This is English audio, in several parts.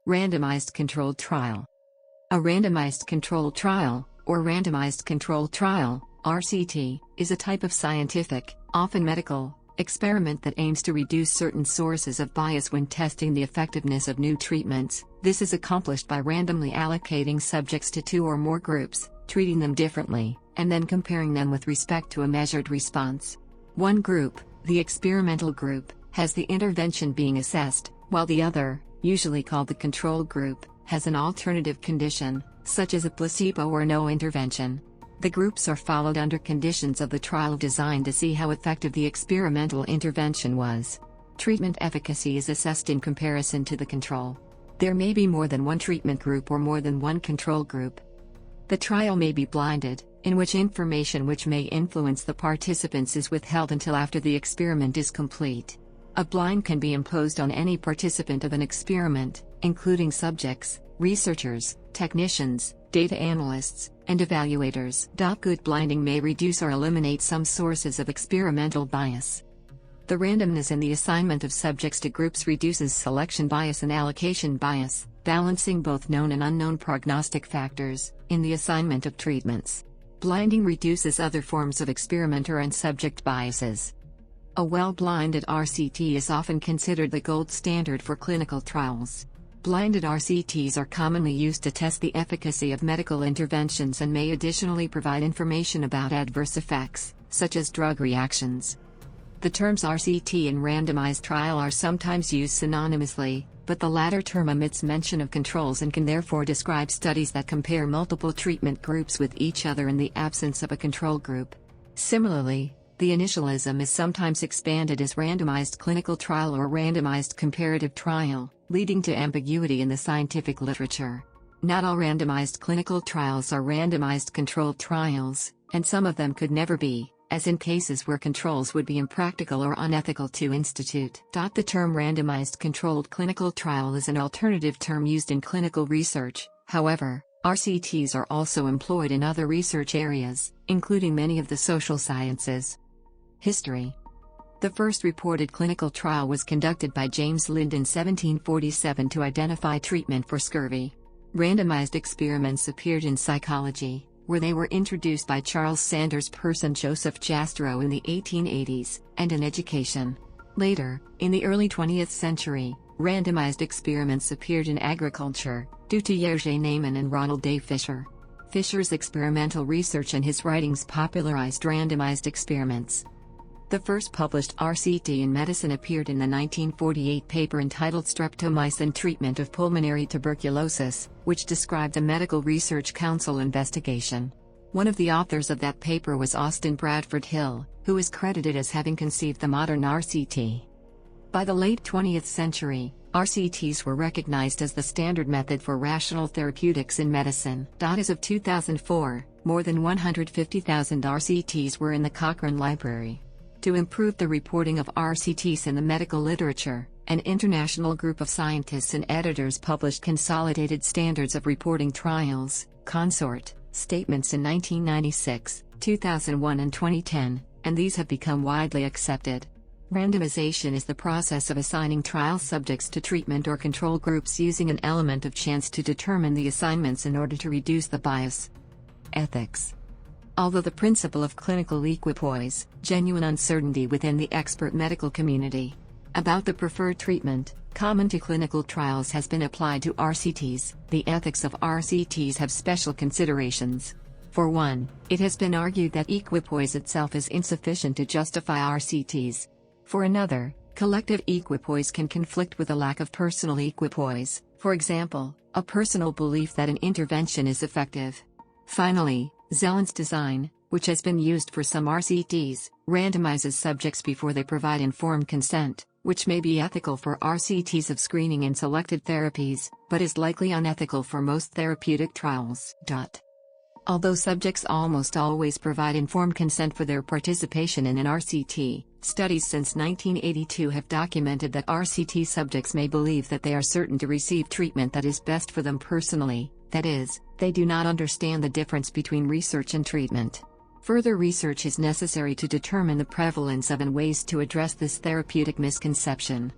Randomized controlled trial. A randomized controlled trial, or randomized controlled trial, RCT, is a type of scientific, often medical, experiment that aims to reduce certain sources of bias when testing the effectiveness of new treatments. This is accomplished by randomly allocating subjects to two or more groups, treating them differently, and then comparing them with respect to a measured response. One group, the experimental group, has the intervention being assessed, while the other, usually called the control group, has an alternative condition, such as a placebo or no intervention. The groups are followed under conditions of the trial designed to see how effective the experimental intervention was. Treatment efficacy is assessed in comparison to the control. There may be more than one treatment group or more than one control group. The trial may be blinded, in which information which may influence the participants is withheld until after the experiment is complete. A blind can be imposed on any participant of an experiment, including subjects, researchers, technicians, data analysts, and evaluators. Good blinding may reduce or eliminate some sources of experimental bias. The randomness in the assignment of subjects to groups reduces selection bias and allocation bias, balancing both known and unknown prognostic factors in the assignment of treatments. Blinding reduces other forms of experimenter and subject biases. A well-blinded RCT is often considered the gold standard for clinical trials. Blinded RCTs are commonly used to test the efficacy of medical interventions and may additionally provide information about adverse effects, such as drug reactions. The terms RCT and randomized trial are sometimes used synonymously, but the latter term omits mention of controls and can therefore describe studies that compare multiple treatment groups with each other in the absence of a control group. Similarly, the initialism is sometimes expanded as randomized clinical trial or randomized comparative trial, leading to ambiguity in the scientific literature. Not all randomized clinical trials are randomized controlled trials, and some of them could never be, as in cases where controls would be impractical or unethical to institute. The term randomized controlled clinical trial is an alternative term used in clinical research. However, RCTs are also employed in other research areas, including many of the social sciences. History. The first reported clinical trial was conducted by James Lind in 1747 to identify treatment for scurvy. Randomized experiments appeared in Psychology, where they were introduced by Charles Sanders Peirce and Joseph Jastrow in the 1880s, and in Education. Later, in the early 20th century, randomized experiments appeared in Agriculture, due to Jerzy Neyman and Ronald A. Fisher. Fisher's experimental research and his writings popularized randomized experiments. The first published RCT in medicine appeared in the 1948 paper entitled Streptomycin Treatment of Pulmonary Tuberculosis, which described a Medical Research Council investigation. One of the authors of that paper was Austin Bradford Hill, who is credited as having conceived the modern RCT. By the late 20th century, RCTs were recognized as the standard method for rational therapeutics in medicine. As of 2004, more than 150,000 RCTs were in the Cochrane Library. To improve the reporting of RCTs in the medical literature, an international group of scientists and editors published Consolidated Standards of Reporting Trials, Consort, statements in 1996, 2001 and 2010, and these have become widely accepted. Randomization is the process of assigning trial subjects to treatment or control groups using an element of chance to determine the assignments in order to reduce the bias. Ethics. Although the principle of clinical equipoise, genuine uncertainty within the expert medical community about the preferred treatment, common to clinical trials has been applied to RCTs, the ethics of RCTs have special considerations. For one, it has been argued that equipoise itself is insufficient to justify RCTs. For another, collective equipoise can conflict with a lack of personal equipoise, for example, a personal belief that an intervention is effective. Finally, Zelland's design, which has been used for some RCTs, randomizes subjects before they provide informed consent, which may be ethical for RCTs of screening and selected therapies, but is likely unethical for most therapeutic trials. Although subjects almost always provide informed consent for their participation in an RCT, studies since 1982 have documented that RCT subjects may believe that they are certain to receive treatment that is best for them personally, that is, they do not understand the difference between research and treatment. Further research is necessary to determine the prevalence of and ways to address this therapeutic misconception.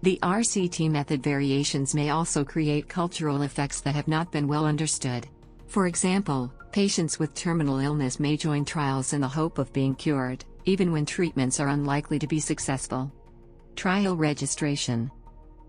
The RCT method variations may also create cultural effects that have not been well understood. For example, patients with terminal illness may join trials in the hope of being cured, even when treatments are unlikely to be successful. Trial registration.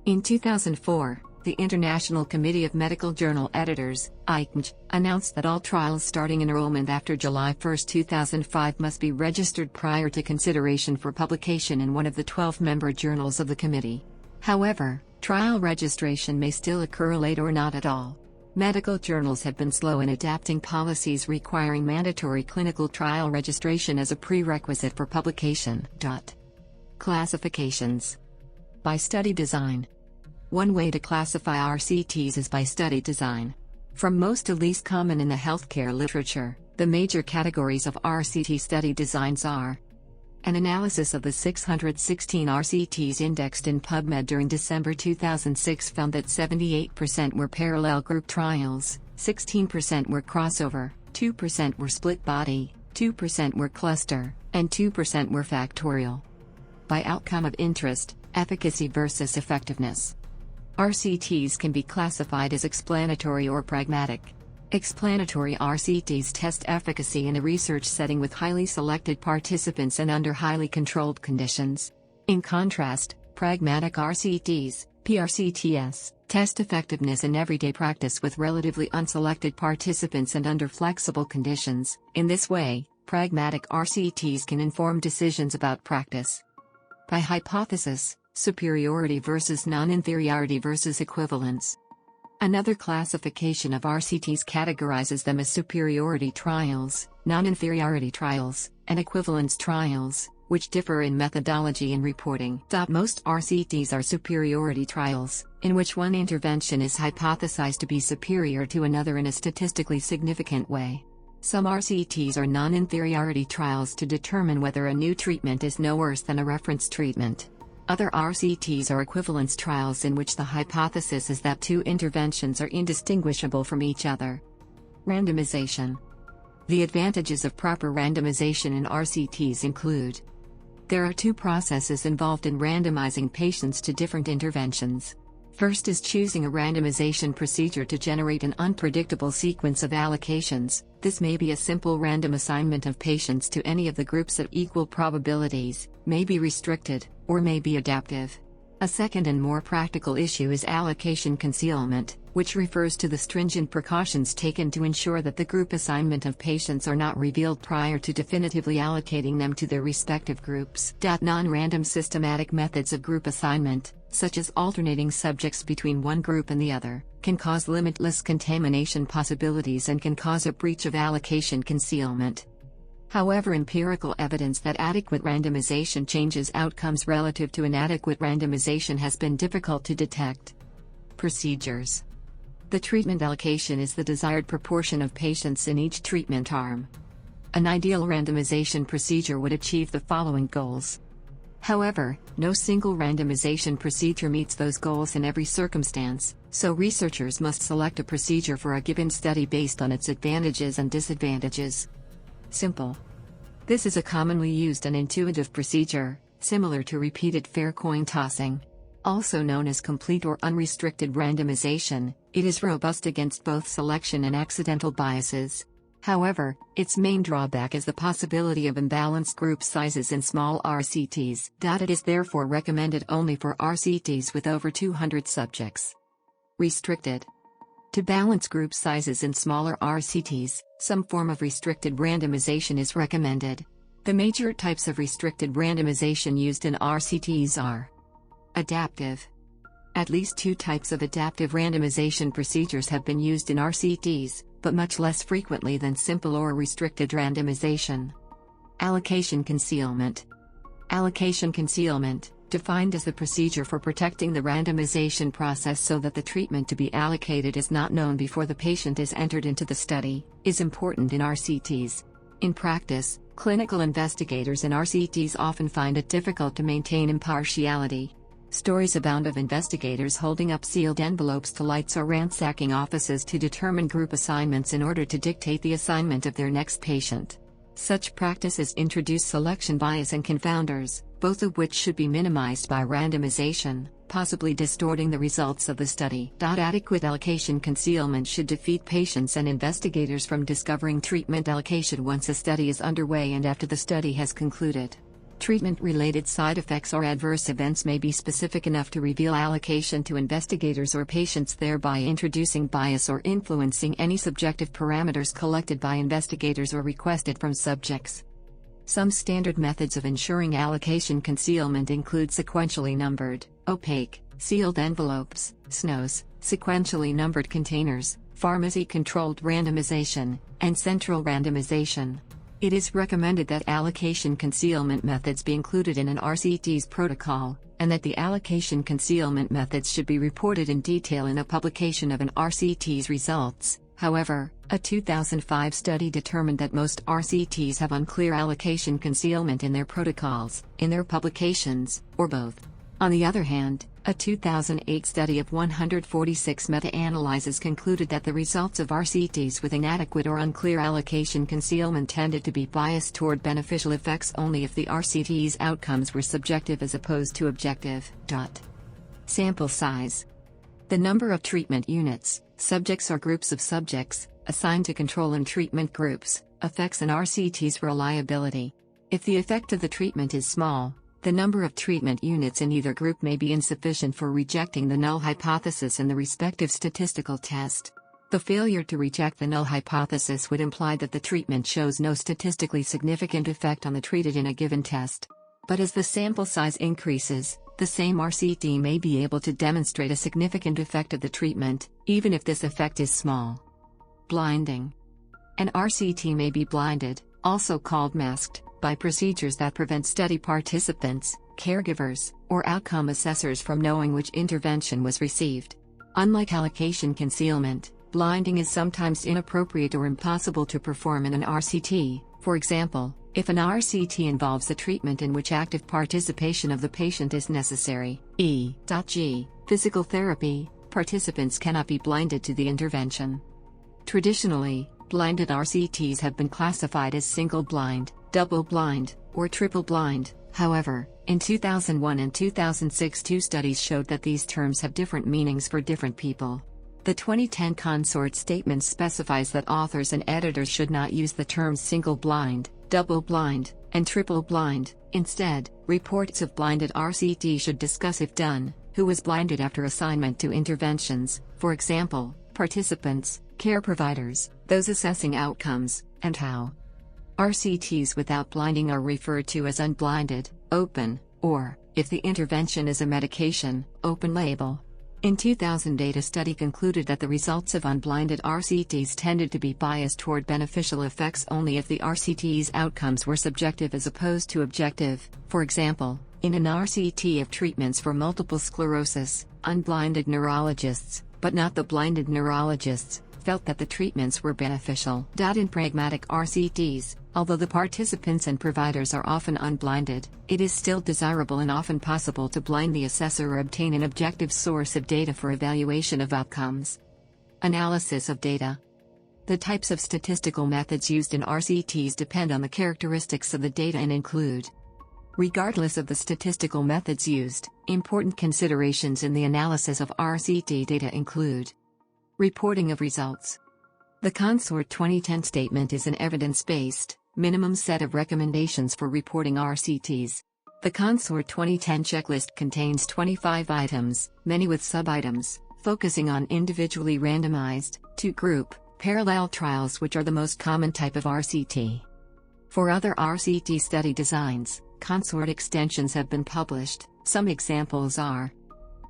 In 2004, the International Committee of Medical Journal Editors, ICMJ, announced that all trials starting enrollment after July 1, 2005 must be registered prior to consideration for publication in one of the 12-member journals of the committee. However, trial registration may still occur late or not at all. Medical journals have been slow in adapting policies requiring mandatory clinical trial registration as a prerequisite for publication. Classifications. By study design. One way to classify RCTs is by study design. From most to least common in the healthcare literature, the major categories of RCT study designs are: an analysis of the 616 RCTs indexed in PubMed during December 2006 found that 78% were parallel group trials, 16% were crossover, 2% were split body, 2% were cluster, and 2% were factorial. By outcome of interest, efficacy versus effectiveness. RCTs can be classified as explanatory or pragmatic. Explanatory RCTs test efficacy in a research setting with highly selected participants and under highly controlled conditions. In contrast, pragmatic RCTs, PRCTs, test effectiveness in everyday practice with relatively unselected participants and under flexible conditions. In this way, pragmatic RCTs can inform decisions about practice. By hypothesis, superiority versus non-inferiority versus equivalence. Another classification of RCTs categorizes them as superiority trials, non-inferiority trials, and equivalence trials, which differ in methodology and reporting. Most RCTs are superiority trials, in which one intervention is hypothesized to be superior to another in a statistically significant way. Some RCTs are non-inferiority trials to determine whether a new treatment is no worse than a reference treatment. Other RCTs are equivalence trials in which the hypothesis is that two interventions are indistinguishable from each other. Randomization. The advantages of proper randomization in RCTs include: there are two processes involved in randomizing patients to different interventions. First is choosing a randomization procedure to generate an unpredictable sequence of allocations. This may be a simple random assignment of patients to any of the groups at equal probabilities, may be restricted, or may be adaptive. A second and more practical issue is allocation concealment, which refers to the stringent precautions taken to ensure that the group assignment of patients are not revealed prior to definitively allocating them to their respective groups. Non-random systematic methods of group assignment, such as alternating subjects between one group and the other, can cause limitless contamination possibilities and can cause a breach of allocation concealment. However, empirical evidence that adequate randomization changes outcomes relative to inadequate randomization has been difficult to detect. Procedures. The treatment allocation is the desired proportion of patients in each treatment arm. An ideal randomization procedure would achieve the following goals. However, no single randomization procedure meets those goals in every circumstance, so researchers must select a procedure for a given study based on its advantages and disadvantages. Simple. This is a commonly used and intuitive procedure, similar to repeated fair coin tossing. Also known as complete or unrestricted randomization, it is robust against both selection and accidental biases. However, its main drawback is the possibility of imbalanced group sizes in small RCTs. It is therefore recommended only for RCTs with over 200 subjects. Restricted. To balance group sizes in smaller RCTs, some form of restricted randomization is recommended. The major types of restricted randomization used in RCTs are: adaptive. At least two types of adaptive randomization procedures have been used in RCTs, but much less frequently than simple or restricted randomization. Allocation concealment. Allocation concealment, defined as the procedure for protecting the randomization process so that the treatment to be allocated is not known before the patient is entered into the study, is important in RCTs. In practice, clinical investigators in RCTs often find it difficult to maintain impartiality. Stories abound of investigators holding up sealed envelopes to lights or ransacking offices to determine group assignments in order to dictate the assignment of their next patient. Such practices introduce selection bias and confounders, both of which should be minimized by randomization, possibly distorting the results of the study. Adequate allocation concealment should defeat patients and investigators from discovering treatment allocation once a study is underway and after the study has concluded. Treatment-related side effects or adverse events may be specific enough to reveal allocation to investigators or patients, thereby introducing bias or influencing any subjective parameters collected by investigators or requested from subjects. Some standard methods of ensuring allocation concealment include sequentially numbered, opaque, sealed envelopes, SNOs, sequentially numbered containers, pharmacy-controlled randomization, and central randomization. It is recommended that allocation concealment methods be included in an RCT's protocol, and that the allocation concealment methods should be reported in detail in a publication of an RCT's results. However, a 2005 study determined that most RCTs have unclear allocation concealment in their protocols, in their publications, or both. On the other hand, a 2008 study of 146 meta-analyses concluded that the results of RCTs with inadequate or unclear allocation concealment tended to be biased toward beneficial effects only if the RCT's outcomes were subjective as opposed to objective. Sample size. The number of treatment units, subjects or groups of subjects, assigned to control and treatment groups, affects an RCT's reliability. If the effect of the treatment is small, the number of treatment units in either group may be insufficient for rejecting the null hypothesis in the respective statistical test. The failure to reject the null hypothesis would imply that the treatment shows no statistically significant effect on the treated in a given test. But as the sample size increases, the same RCT may be able to demonstrate a significant effect of the treatment, even if this effect is small. Blinding. An RCT may be blinded, also called masked, by procedures that prevent study participants, caregivers, or outcome assessors from knowing which intervention was received. Unlike allocation concealment, blinding is sometimes inappropriate or impossible to perform in an RCT. For example, if an RCT involves a treatment in which active participation of the patient is necessary, e.g., physical therapy, participants cannot be blinded to the intervention. Traditionally, blinded RCTs have been classified as single-blind, double-blind, or triple-blind. However, in 2001 and 2006 two studies showed that these terms have different meanings for different people. The 2010 consort statement specifies that authors and editors should not use the terms single-blind, double-blind, and triple-blind. Instead, reports of blinded RCT should discuss if done, who was blinded after assignment to interventions, for example, participants, care providers, those assessing outcomes, and how. RCTs without blinding are referred to as unblinded, open, or, if the intervention is a medication, open label. In 2008 a study concluded that the results of unblinded RCTs tended to be biased toward beneficial effects only if the RCT's outcomes were subjective as opposed to objective. For example, in an RCT of treatments for multiple sclerosis, unblinded neurologists, but not the blinded neurologists, felt that the treatments were beneficial. In pragmatic RCTs, although the participants and providers are often unblinded, it is still desirable and often possible to blind the assessor or obtain an objective source of data for evaluation of outcomes. Analysis of data. The types of statistical methods used in RCTs depend on the characteristics of the data and include. Regardless of the statistical methods used, important considerations in the analysis of RCT data include reporting of results. The Consort 2010 statement is an evidence-based, minimum set of recommendations for reporting RCTs. The Consort 2010 checklist contains 25 items, many with sub-items, focusing on individually randomized, two-group, parallel trials which are the most common type of RCT. For other RCT study designs, Consort extensions have been published. Some examples are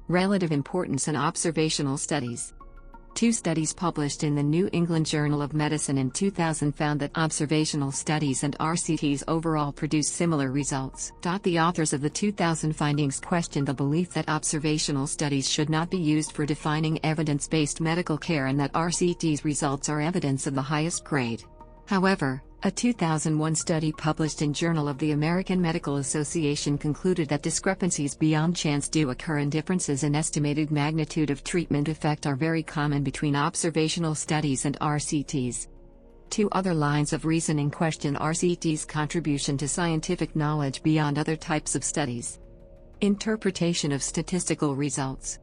relative importance and observational studies. Two studies published in the New England Journal of Medicine in 2000 found that observational studies and RCTs overall produce similar results. The authors of the 2000 findings questioned the belief that observational studies should not be used for defining evidence-based medical care and that RCTs results are evidence of the highest grade. However, a 2001 study published in Journal of the American Medical Association concluded that discrepancies beyond chance do occur and differences in estimated magnitude of treatment effect are very common between observational studies and RCTs. Two other lines of reasoning question RCT's contribution to scientific knowledge beyond other types of studies. Interpretation of statistical results.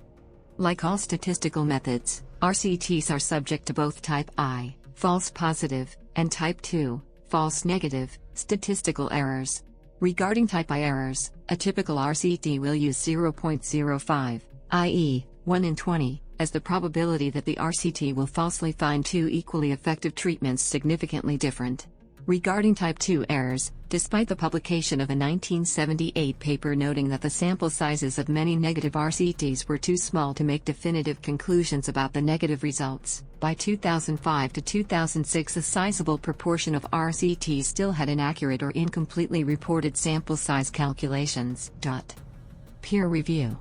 Like all statistical methods, RCTs are subject to both type I, false positive, and type II, false negative, statistical errors. Regarding type I errors, a typical RCT will use 0.05, i.e., 1 in 20, as the probability that the RCT will falsely find two equally effective treatments significantly different. Regarding type II errors, despite the publication of a 1978 paper noting that the sample sizes of many negative RCTs were too small to make definitive conclusions about the negative results, by 2005 to 2006 a sizable proportion of RCTs still had inaccurate or incompletely reported sample size calculations. Peer review.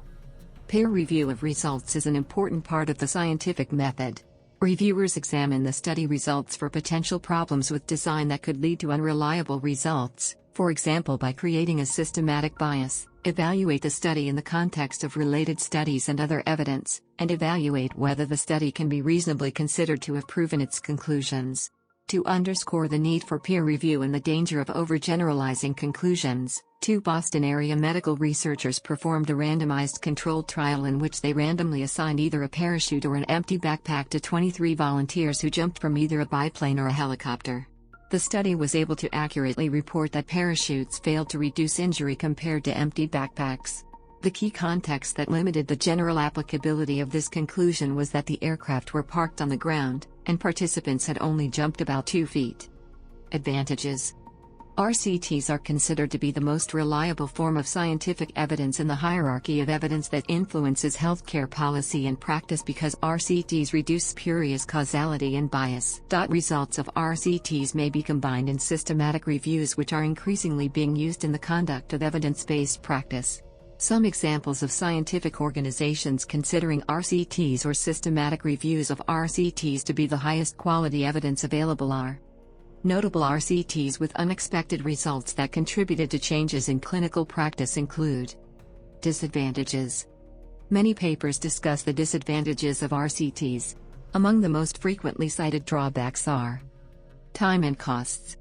Peer review of results is an important part of the scientific method. Reviewers examine the study results for potential problems with design that could lead to unreliable results, for example by creating a systematic bias, evaluate the study in the context of related studies and other evidence, and evaluate whether the study can be reasonably considered to have proven its conclusions. To underscore the need for peer review and the danger of overgeneralizing conclusions, two Boston-area medical researchers performed a randomized controlled trial in which they randomly assigned either a parachute or an empty backpack to 23 volunteers who jumped from either a biplane or a helicopter. The study was able to accurately report that parachutes failed to reduce injury compared to empty backpacks. The key context that limited the general applicability of this conclusion was that the aircraft were parked on the ground, and participants had only jumped about 2 feet. Advantages. RCTs are considered to be the most reliable form of scientific evidence in the hierarchy of evidence that influences healthcare policy and practice because RCTs reduce spurious causality and bias. Results of RCTs may be combined in systematic reviews which are increasingly being used in the conduct of evidence-based practice. Some examples of scientific organizations considering RCTs or systematic reviews of RCTs to be the highest quality evidence available are: notable RCTs with unexpected results that contributed to changes in clinical practice include. Disadvantages. Many papers discuss the disadvantages of RCTs. Among the most frequently cited drawbacks are time and costs.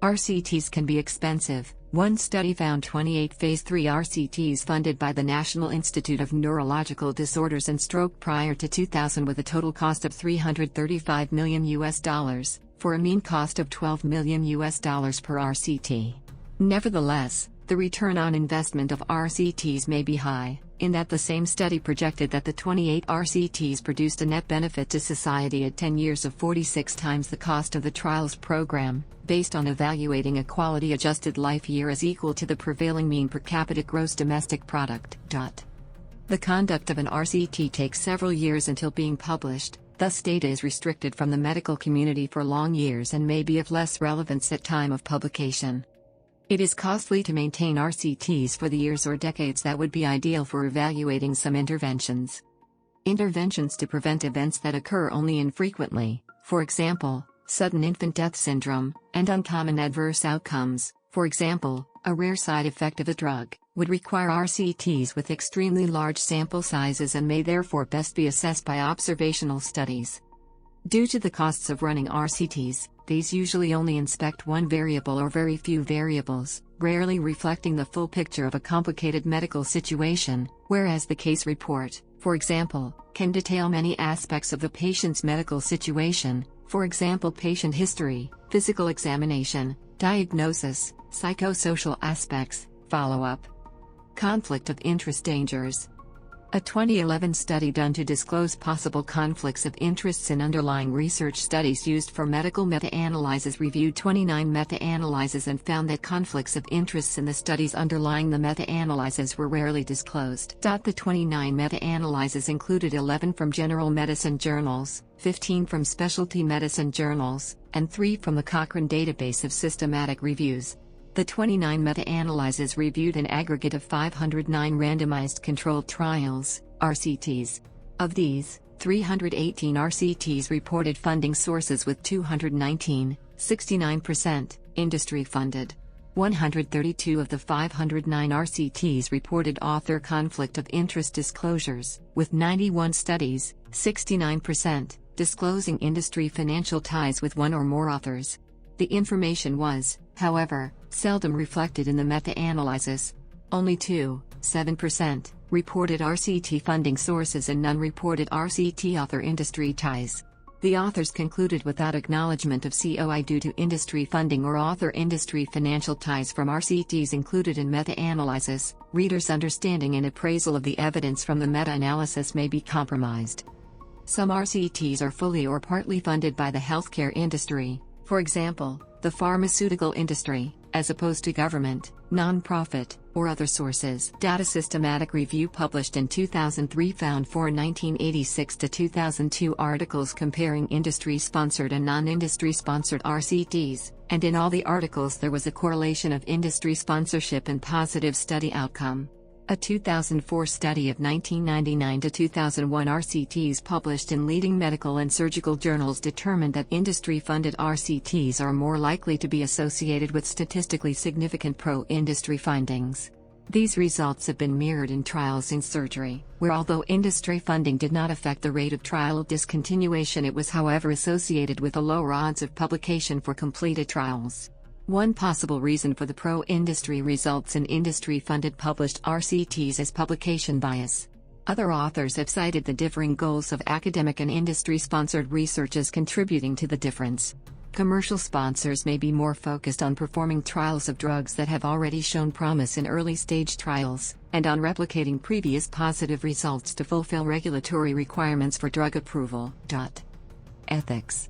RCTs can be expensive. One study found 28 Phase 3 RCTs funded by the National Institute of Neurological Disorders and Stroke prior to 2000 with a total cost of $335 million, for a mean cost of $12 million per RCT. Nevertheless, the return on investment of RCTs may be high, in that the same study projected that the 28 RCTs produced a net benefit to society at 10 years of 46 times the cost of the trials program, based on evaluating a quality-adjusted life year as equal to the prevailing mean per capita gross domestic product. The conduct of an RCT takes several years until being published, thus data is restricted from the medical community for long years and may be of less relevance at time of publication. It is costly to maintain RCTs for the years or decades that would be ideal for evaluating some interventions. Interventions to prevent events that occur only infrequently, for example, sudden infant death syndrome, and uncommon adverse outcomes, for example, a rare side effect of a drug, would require RCTs with extremely large sample sizes and may therefore best be assessed by observational studies. Due to the costs of running RCTs, these usually only inspect one variable or very few variables, rarely reflecting the full picture of a complicated medical situation, whereas the case report, for example, can detail many aspects of the patient's medical situation, for example patient history, physical examination, diagnosis, psychosocial aspects, follow-up. Conflict of interest dangers. A 2011 study done to disclose possible conflicts of interests in underlying research studies used for medical meta-analyses reviewed 29 meta-analyses and found that conflicts of interests in the studies underlying the meta-analyses were rarely disclosed. The 29 meta-analyses included 11 from general medicine journals, 15 from specialty medicine journals, and 3 from the Cochrane database of systematic reviews. The 29 meta-analyses reviewed an aggregate of 509 randomized controlled trials, RCTs. Of these, 318 RCTs reported funding sources with 219, 69%, industry-funded. 132 of the 509 RCTs reported author conflict of interest disclosures, with 91 studies, 69%, disclosing industry financial ties with one or more authors. The information was, however, seldom reflected in the meta-analysis. Only 2.7% reported RCT funding sources and none reported RCT author industry ties. The authors concluded without acknowledgement of COI due to industry funding or author industry financial ties from RCTs included in meta-analysis. Readers' understanding and appraisal of the evidence from the meta-analysis may be compromised. Some RCTs are fully or partly funded by the healthcare industry, for example, the pharmaceutical industry, as opposed to government, non-profit, or other sources. Data Systematic Review published in 2003 found 4 1986 to 2002 articles comparing industry-sponsored and non-industry-sponsored RCTs, and in all the articles there was a correlation of industry sponsorship and positive study outcome. A 2004 study of 1999 to 2001 RCTs published in leading medical and surgical journals determined that industry-funded RCTs are more likely to be associated with statistically significant pro-industry findings. These results have been mirrored in trials in surgery, where although industry funding did not affect the rate of trial discontinuation, it was however associated with a lower odds of publication for completed trials. One possible reason for the pro-industry results in industry-funded published RCTs is publication bias. Other authors have cited the differing goals of academic and industry-sponsored research as contributing to the difference. Commercial sponsors may be more focused on performing trials of drugs that have already shown promise in early-stage trials, and on replicating previous positive results to fulfill regulatory requirements for drug approval. Ethics.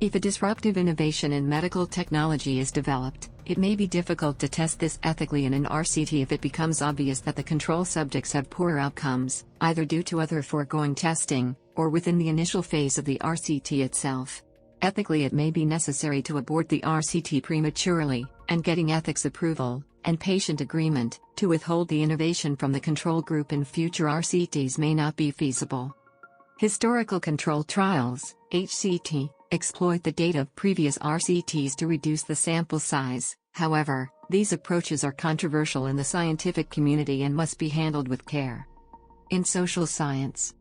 If a disruptive innovation in medical technology is developed, it may be difficult to test this ethically in an RCT if it becomes obvious that the control subjects have poor outcomes, either due to other foregoing testing, or within the initial phase of the RCT itself. Ethically, it may be necessary to abort the RCT prematurely, and getting ethics approval, and patient agreement, to withhold the innovation from the control group in future RCTs may not be feasible. Historical control trials, HCT, exploit the data of previous RCTs to reduce the sample size. However, these approaches are controversial in the scientific community and must be handled with care. In social science.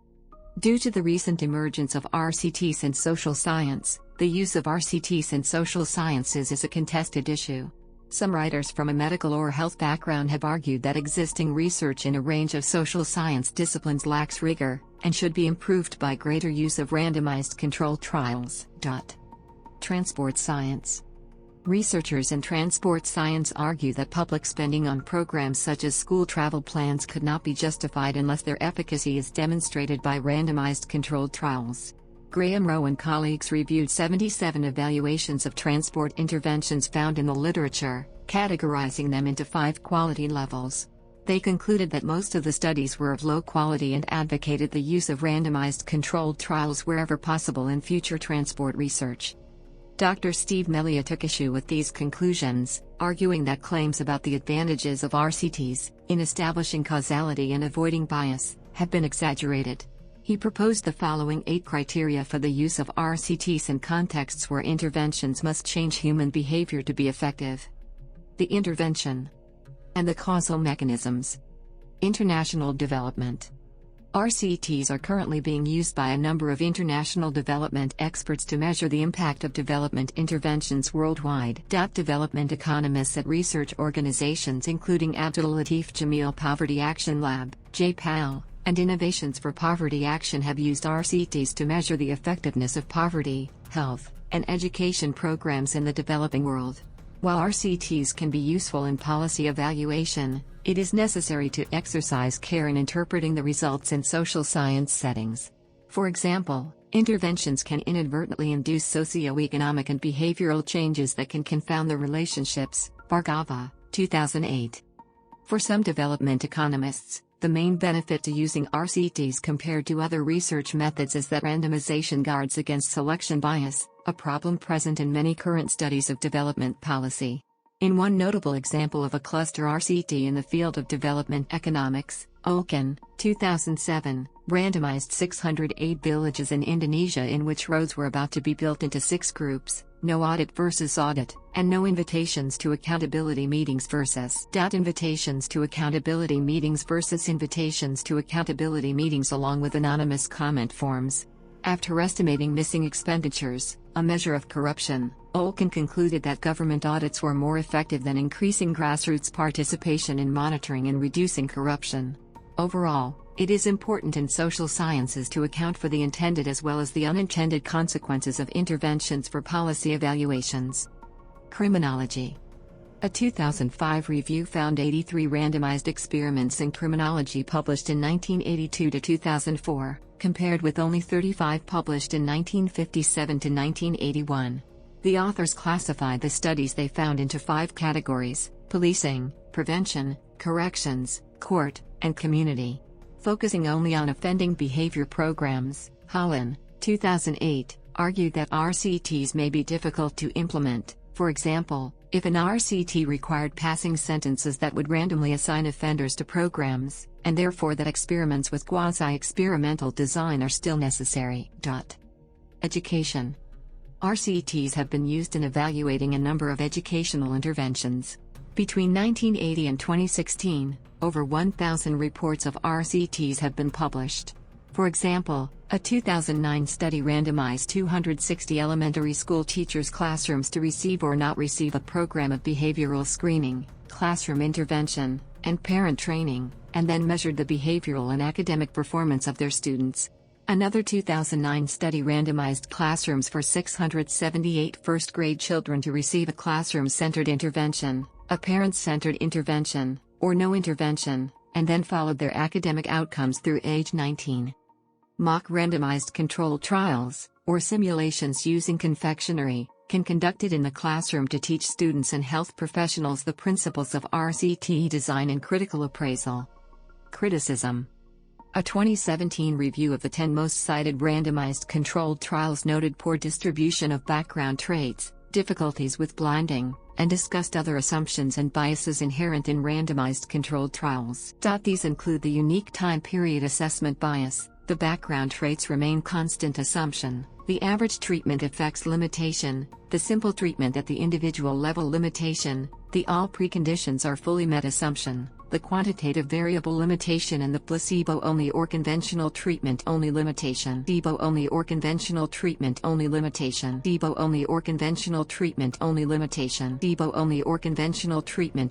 Due to the recent emergence of RCTs in social science, the use of RCTs in social sciences is a contested issue. Some writers from a medical or health background have argued that existing research in a range of social science disciplines lacks rigor, and should be improved by greater use of randomized controlled trials. Transport science. Researchers in transport science argue that public spending on programs such as school travel plans could not be justified unless their efficacy is demonstrated by randomized controlled trials. Graham Rowe and colleagues reviewed 77 evaluations of transport interventions found in the literature, categorizing them into 5 quality levels. They concluded that most of the studies were of low quality and advocated the use of randomized controlled trials wherever possible in future transport research. Dr. Steve Melia took issue with these conclusions, arguing that claims about the advantages of RCTs, in establishing causality and avoiding bias, have been exaggerated. He proposed the following 8 criteria for the use of RCTs in contexts where interventions must change human behavior to be effective. The intervention and the causal mechanisms. International development. RCTs are currently being used by a number of international development experts to measure the impact of development interventions worldwide. Development economists at research organizations including Abdul Latif Jameel Poverty Action Lab, JPAL, and Innovations for Poverty Action have used RCTs to measure the effectiveness of poverty, health, and education programs in the developing world. While RCTs can be useful in policy evaluation, it is necessary to exercise care in interpreting the results in social science settings. For example, interventions can inadvertently induce socioeconomic and behavioral changes that can confound the relationships. Bhargava, 2008. For some development economists, the main benefit to using RCTs compared to other research methods is that randomization guards against selection bias, a problem present in many current studies of development policy. In one notable example of a cluster RCT in the field of development economics, Olken, 2007, randomized 608 villages in Indonesia in which roads were about to be built into 6 groups, no audit versus audit, and no invitations to accountability meetings versus invitations to accountability meetings versus invitations to accountability meetings along with anonymous comment forms. After estimating missing expenditures, a measure of corruption, Olkin concluded that government audits were more effective than increasing grassroots participation in monitoring and reducing corruption. Overall, it is important in social sciences to account for the intended as well as the unintended consequences of interventions for policy evaluations. Criminology. A 2005 review found 83 randomized experiments in criminology published in 1982 to 2004, compared with only 35 published in 1957 to 1981. The authors classified the studies they found into 5 categories: policing, prevention, corrections, court, and community. Focusing only on offending behavior programs, Holland, 2008, argued that RCTs may be difficult to implement. For example, if an RCT required passing sentences that would randomly assign offenders to programs, and therefore that experiments with quasi-experimental design are still necessary. Education. RCTs have been used in evaluating a number of educational interventions. Between 1980 and 2016, over 1,000 reports of RCTs have been published. For example, a 2009 study randomized 260 elementary school teachers' classrooms to receive or not receive a program of behavioral screening, classroom intervention, and parent training, and then measured the behavioral and academic performance of their students. Another 2009 study randomized classrooms for 678 first-grade children to receive a classroom-centered intervention, a parent-centered intervention, or no intervention, and then followed their academic outcomes through age 19. Mock randomized controlled trials, or simulations using confectionery, can conducted in the classroom to teach students and health professionals the principles of RCT design and critical appraisal. Criticism. A 2017 review of the 10 most cited randomized controlled trials noted poor distribution of background traits, difficulties with blinding, and discussed other assumptions and biases inherent in randomized controlled trials. These include the unique time period assessment bias, the background traits remain constant assumption, the average treatment effects limitation, the simple treatment at the individual level limitation, the all preconditions are fully met assumption, the quantitative variable limitation, and the placebo-only or conventional treatment-only limitation. Placebo-only or conventional treatment-only limitation. Placebo-only or conventional treatment-only limitation. Placebo-only or conventional treatment